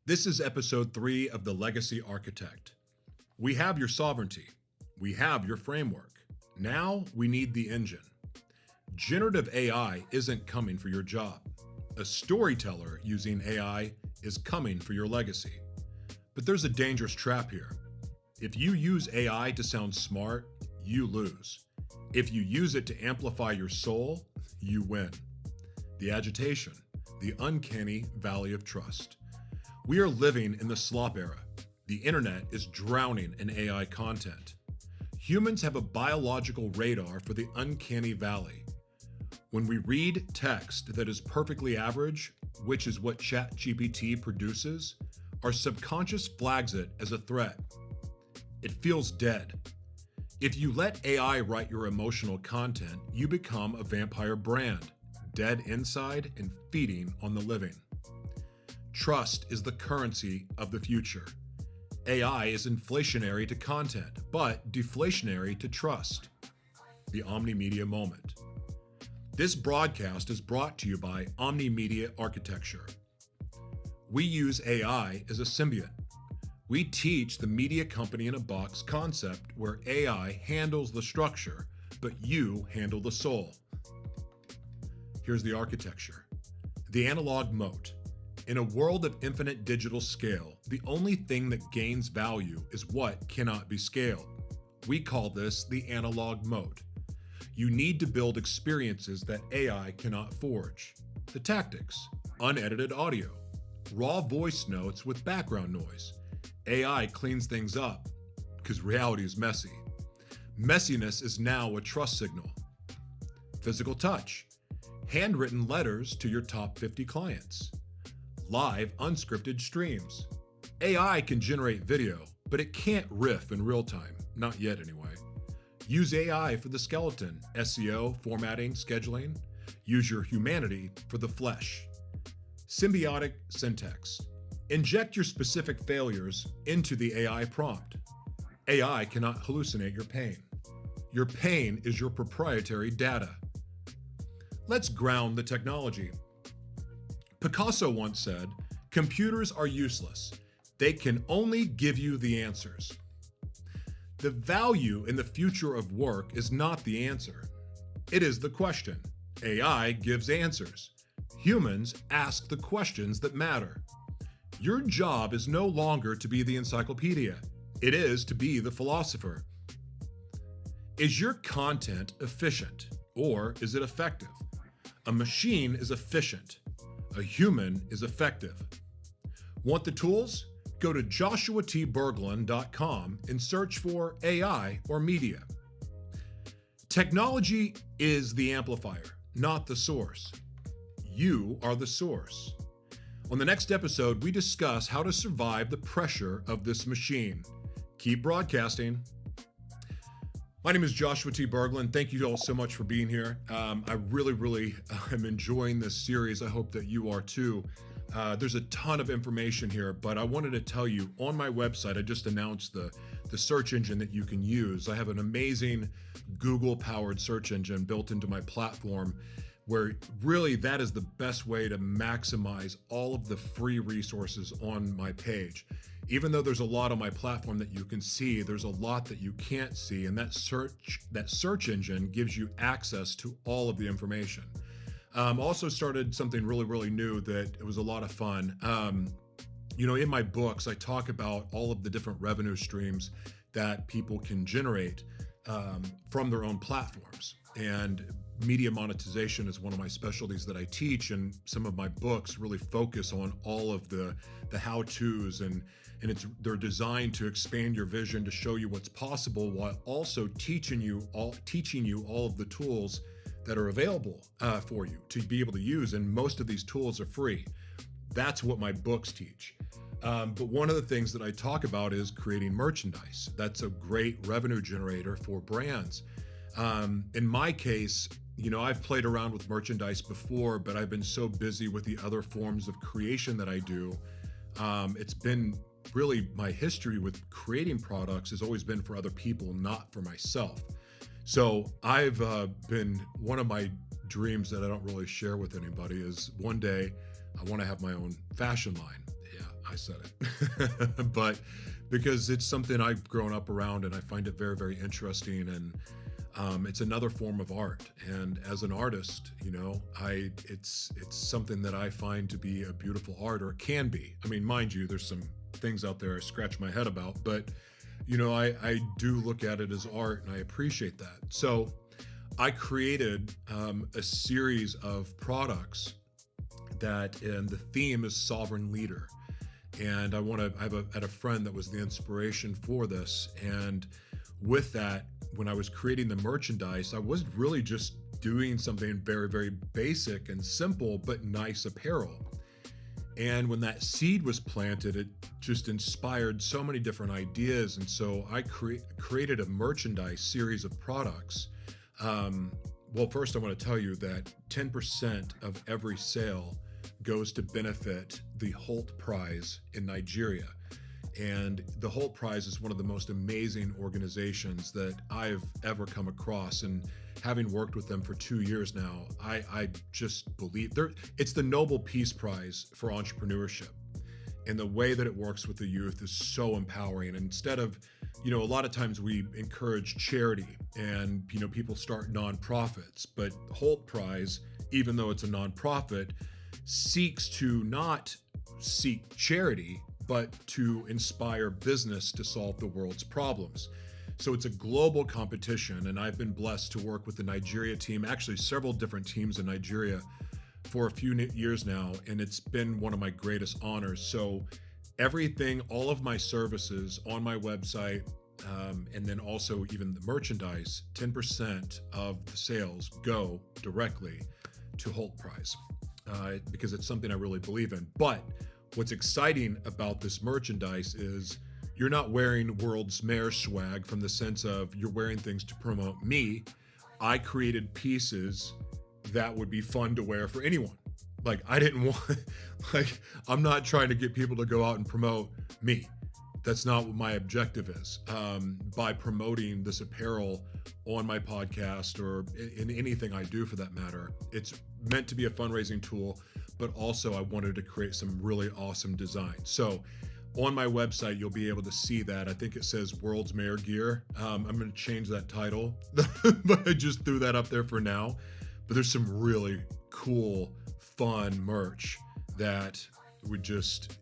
This is episode 3 of The Legacy Architect. We have your sovereignty. We have your framework. Now we need the engine. Generative AI isn't coming for your job. A storyteller using AI is coming for your legacy. But there's a dangerous trap here. If you use AI to sound smart, you lose. If you use it to amplify your soul, you win. The agitation, the uncanny valley of trust. We are living in the Slop era. The internet is drowning in AI content. Humans have a biological radar for the uncanny valley. When we read text that is perfectly average, which is what ChatGPT produces, our subconscious flags it as a threat. It feels dead. If you let AI write your emotional content, you become a vampire brand, dead inside and feeding on the living. Trust is the currency of the future. AI is inflationary to content, but deflationary to trust. The Omnimedia moment. This broadcast is brought to you by Omnimedia Architecture. We use AI as a symbiote. We teach the media company in a box concept where AI handles the structure, but you handle the soul. Here's the architecture. The analog moat. In a world of infinite digital scale, the only thing that gains value is what cannot be scaled. We call this the analog moat. You need to build experiences that AI cannot forge. The tactics, unedited audio, raw voice notes with background noise. AI cleans things up because reality is messy. Messiness is now a trust signal. Physical touch, handwritten letters to your top 50 clients. Live unscripted streams. AI can generate video, but it can't riff in real time, not yet anyway. Use AI for the skeleton, SEO, formatting, scheduling. Use your humanity for the flesh. Symbiotic Syntax. Inject your specific failures into the AI prompt. AI cannot hallucinate your pain. Your pain is your proprietary data. Let's ground the technology. Picasso once said, "Computers are useless. They can only give you the answers." The value in the future of work is not the answer. It is the question. AI gives answers. Humans ask the questions that matter. Your job is no longer to be the encyclopedia. It is to be the philosopher. Is your content efficient or is it effective? A machine is efficient. A human is effective. Want the tools? Go to JoshuaTBerglan.com and search for AI or media. Technology is the amplifier, not the source. You are the source. On the next episode, we discuss how to survive the pressure of this machine. Keep broadcasting. My name is JoshuaTBerglan. Thank you all so much for being here. I really am enjoying this series. I hope that you are too. There's a ton of information here, but I wanted to tell you on my website, I just announced the search engine that you can use. I have an amazing Google-powered search engine built into my platform where really that is the best way to maximize all of the free resources on my page. Even though there's a lot on my platform that you can see, there's a lot that you can't see, and that search engine gives you access to all of the information. Also started something really new that it was a lot of fun. In my books, I talk about all of the different revenue streams that people can generate from their own platforms. And media monetization is one of my specialties that I teach, and some of my books really focus on all of the how-tos, and they're designed to expand your vision, to show you what's possible, while also teaching you all of the tools that are available for you to be able to use, and most of these tools are free. That's what my books teach. But one of the things that I talk about is creating merchandise. That's a great revenue generator for brands. In my case, I've played around with merchandise before, but I've been so busy with the other forms of creation that I do. It's been really my history with creating products has always been for other people, not for myself. So I've been, one of my dreams that I don't really share with anybody is one day I want to have my own fashion line. Yeah, I said it, but because it's something I've grown up around and I find it very, very interesting. And it's another form of art. And as an artist, it's something that I find to be a beautiful art, or it can be. I mean, mind you, there's some things out there I scratch my head about, but I do look at it as art, and I appreciate that. So I created a series of products and the theme is sovereign leader. And I had a friend that was the inspiration for this. And with that, when I was creating the merchandise, I was really just doing something very, very basic and simple, but nice apparel. And when that seed was planted, it just inspired so many different ideas. And so I created a merchandise series of products. Well, first I want to tell you that 10% of every sale goes to benefit the Hult Prize in Nigeria. And the Hult Prize is one of the most amazing organizations that I've ever come across. And having worked with them for 2 years now, I just believe it's the Nobel Peace Prize for entrepreneurship. And the way that it works with the youth is so empowering. And instead of, a lot of times we encourage charity and, people start nonprofits, but Hult Prize, even though it's a nonprofit, seeks to not seek charity, but to inspire business to solve the world's problems. So it's a global competition, and I've been blessed to work with the Nigeria team, actually several different teams in Nigeria for a few years now, and it's been one of my greatest honors. So everything, all of my services on my website, and then also even the merchandise, 10% of the sales go directly to Hult Prize, because it's something I really believe in. But what's exciting about this merchandise is you're not wearing world's mayor swag from the sense of you're wearing things to promote me. I created pieces that would be fun to wear for anyone. Like, I didn't want, I'm not trying to get people to go out and promote me. That's not what my objective is. By promoting this apparel on my podcast or in anything I do for that matter, it's meant to be a fundraising tool, but also I wanted to create some really awesome designs. So on my website, you'll be able to see that. I think it says World's Mayor Gear. I'm going to change that title, but I just threw that up there for now. But there's some really cool, fun merch that would just,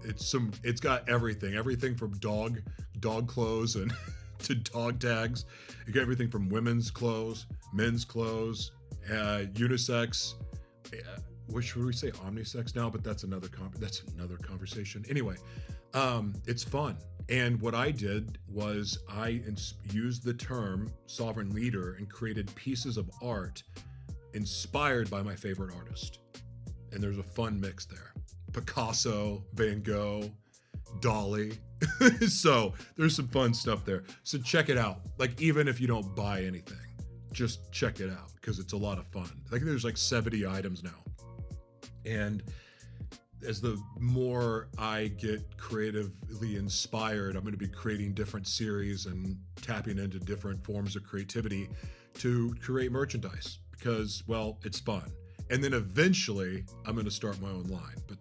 it's got everything from dog clothes and to dog tags. You got everything from women's clothes, men's clothes, unisex. Which would we say omnisex now? But that's another conversation. Anyway, it's fun. And what I did was I used the term sovereign leader and created pieces of art inspired by my favorite artist. And there's a fun mix there. Picasso, Van Gogh, Dali. So there's some fun stuff there. So check it out. Like, even if you don't buy anything, just check it out because it's a lot of fun. I think there's like 70 items now. And as the more I get creatively inspired, I'm going to be creating different series and tapping into different forms of creativity to create merchandise because, well, it's fun. And then eventually I'm going to start my own line, but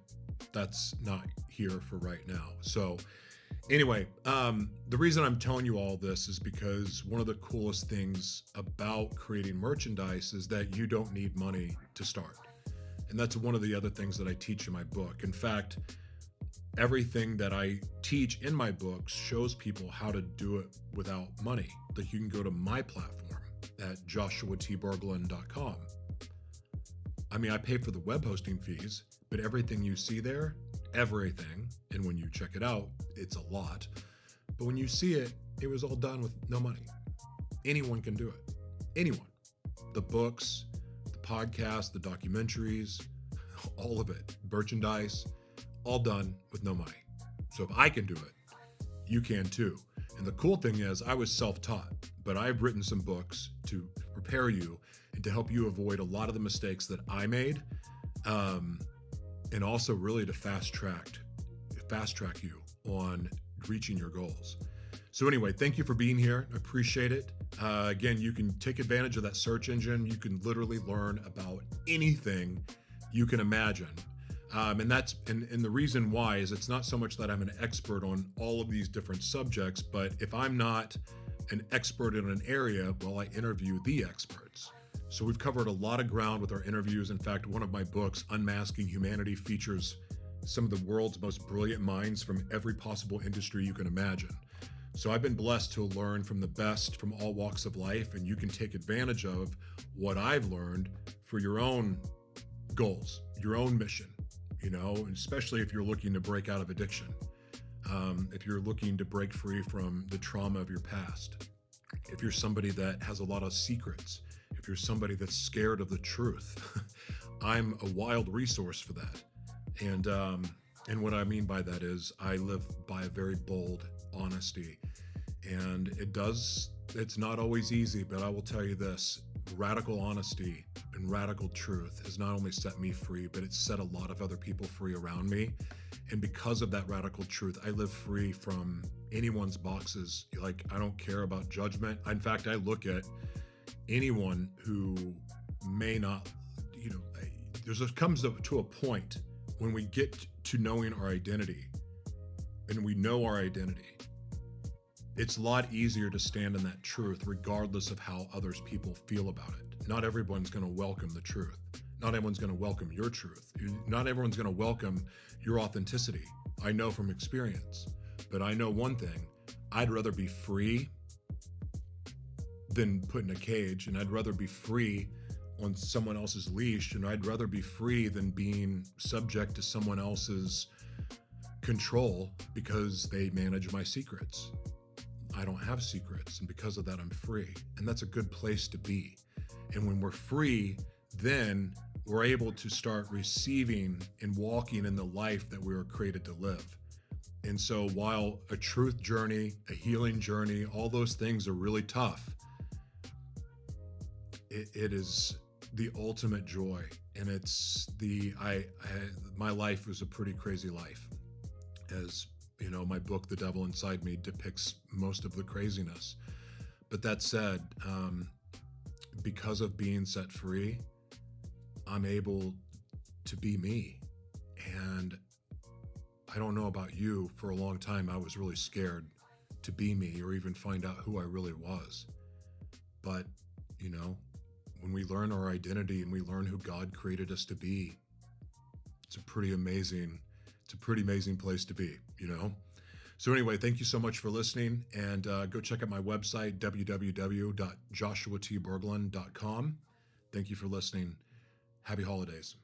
that's not here for right now. So anyway, the reason I'm telling you all this is because one of the coolest things about creating merchandise is that you don't need money to start. And that's one of the other things that I teach in my book. In fact, everything that I teach in my books shows people how to do it without money. Like, you can go to my platform at JoshuaTBerglan.com. I mean, I pay for the web hosting fees, but everything you see there, everything, and when you check it out, it's a lot. But when you see it, it was all done with no money. Anyone can do it. Anyone. The books, podcasts, the documentaries, all of it, merchandise, all done with no money. So if I can do it, you can too. And the cool thing is I was self-taught, but I've written some books to prepare you and to help you avoid a lot of the mistakes that I made, and also really to fast track you on reaching your goals. So anyway, thank you for being here. I appreciate it. Again, you can take advantage of that search engine. You can literally learn about anything you can imagine. And the reason why is it's not so much that I'm an expert on all of these different subjects, but if I'm not an expert in an area, well, I interview the experts. So we've covered a lot of ground with our interviews. In fact, one of my books, Unmasking Humanity, features some of the world's most brilliant minds from every possible industry you can imagine. So I've been blessed to learn from the best from all walks of life, and you can take advantage of what I've learned for your own goals, your own mission, and especially if you're looking to break out of addiction, if you're looking to break free from the trauma of your past, if you're somebody that has a lot of secrets, if you're somebody that's scared of the truth, I'm a wild resource for that. And what I mean by that is I live by a very bold honesty, and it's not always easy, but I will tell you this: radical honesty and radical truth has not only set me free, but it's set a lot of other people free around me. And because of that radical truth, I live free from anyone's boxes. Like, I don't care about judgment. In fact, I look at anyone who may not, comes to a point when we get to knowing our identity, and we know our identity, it's a lot easier to stand in that truth regardless of how others people feel about it. Not everyone's going to welcome the truth. Not everyone's going to welcome your truth. Not everyone's going to welcome your authenticity. I know from experience, but I know one thing: I'd rather be free than put in a cage, and I'd rather be free on someone else's leash, and I'd rather be free than being subject to someone else's control because they manage my secrets. I don't have secrets, and because of that, I'm free. And that's a good place to be. And when we're free, then we're able to start receiving and walking in the life that we were created to live. And so while a truth journey, a healing journey, all those things are really tough, it is the ultimate joy. And it's my life was a pretty crazy life. As my book, The Devil Inside Me, depicts most of the craziness. But that said, because of being set free, I'm able to be me. And I don't know about you, for a long time, I was really scared to be me or even find out who I really was. But, when we learn our identity and we learn who God created us to be, it's a pretty amazing place to be, So anyway, thank you so much for listening, and go check out my website, www.JoshuaTBerglan.com. Thank you for listening. Happy holidays.